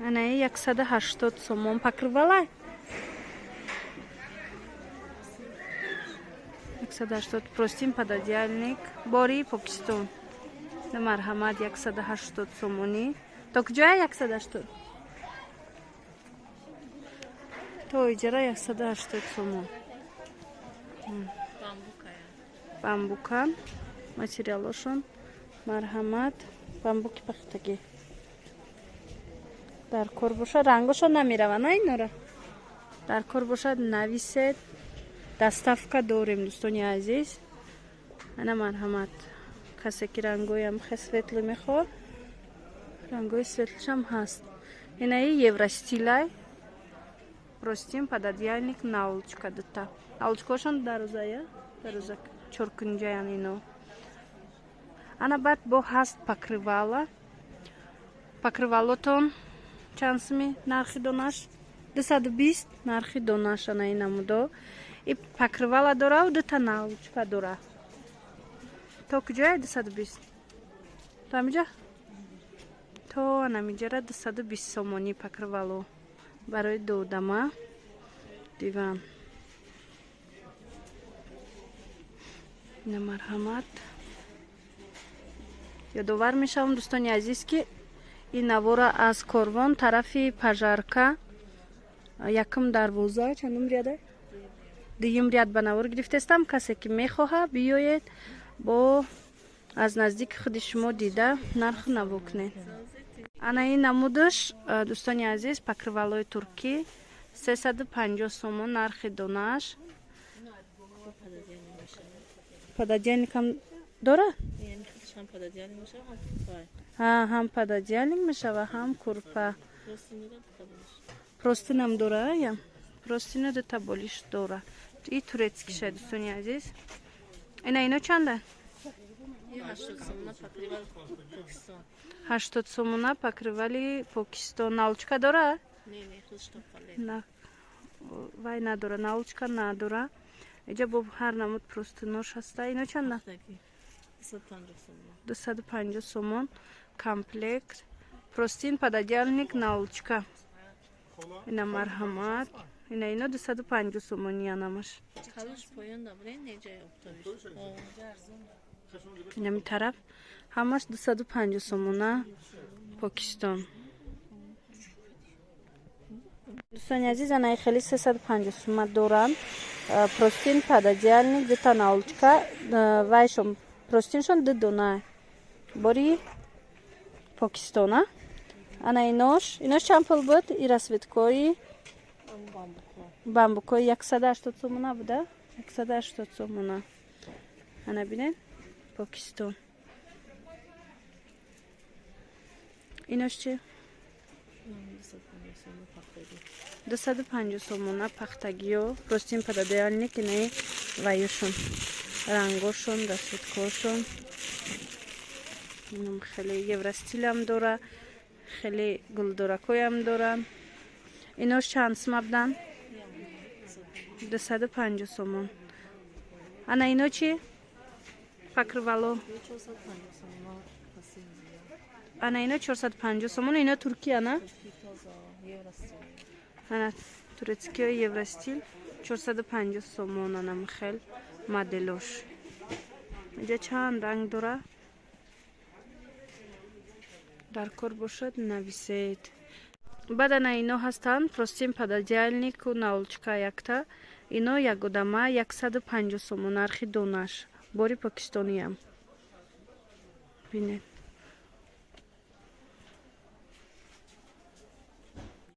Ана 180 сомон покрывала. 180 простым пододеяльник. Бори Покистон. На мархамат 180 сомони. То куҷоя 180? То иҷара 180 сомон. Бамбука. Материалошон. Марҳамат. Бамбуки пахтагӣ. Дар кор бошад, рангошон намеравад, на инора. Дар кор бошад, нависед. Доставка дорем, дӯстони азиз. Ана марҳамат. Касе ки рангоям хе светло мехоҳад, рангои светлшам ҳаст. Инаи Евростилай. Простим пододеяльник наулочка дата. Наулочкашон дарозая? Дароза чоркунҷаян ино. Ана баъд бо ҳаст покрывала. Покрывалотон чанд сими нархи донаш? 220 нархи донаш ана ин намудо. И покрывала дора, дута наулочка дора. То куҷоя 220? То амиҷа? То анамиҷара 220 сомонӣ покрывало. Барои додама диван. На марҳамат. Ёдовар мешавам дӯстони азиз ки ин навора аз корвон тарафи пажарка якум дарвоза чандум ряда? Дуюм ряд ба навор гирифтестам. Касе ки мехоҳад биёед бо аз наздики худи шумо дида нарх наво кунед. Ана ин намудаш дӯстони азиз покрывалои туркӣ 350 сомон нархи донаш. Пододеяльникам дора? ҳам пододеяльник мешава, ҳам курпа. Простинам дора ям? Простина дута болиш дора. И турецкиша дӯстони азиз. Ино чанда? 80 сомона покрывали Покистон. Наулочка дора? Не. Вай надора, наулочка надора. Иҷа бо ҳар намуд простинош ҳаста. Ино чанда? 250 сомон комплект. Простин пододеяльник наулочка. Ина марҳамат. Ино 250 сомони анамаш. Инами тараф ҳамаш 250 сомона Покистон. Дӯстони азиз, анаи хели 350 сомон доранд. Простин пододеяльник дута наулочка. Вайшон простиншон ду дона. Бори Покистона. Ана инош чанд пул буд? И расветкои бамбукои 180 сомона буда? 180 сомона. Ана бинед? Покистон. Инош чи? 250 сомона пахтагиё. Простин пододеяльник инаи вайошон. Рангошон, расветкошон. Хеле евростилам дора. Хеле гулдуракоям дора. Инош чанд сима будан? 250 сомон. Ана ино чи? Покрывало. Ана ино 450 сомон. Ино Туркия, на? Ана турецкиё Евростил 450 сомон. Ана михел моделош. Иҷа чанд ранг дора? Дар кор бошад, нависед. Баъд ана ино ҳастанд простин пододеяльнику наулочка якта. Ино ягодама 150 сомон нархи донаш. Бори покистониям. Бинед.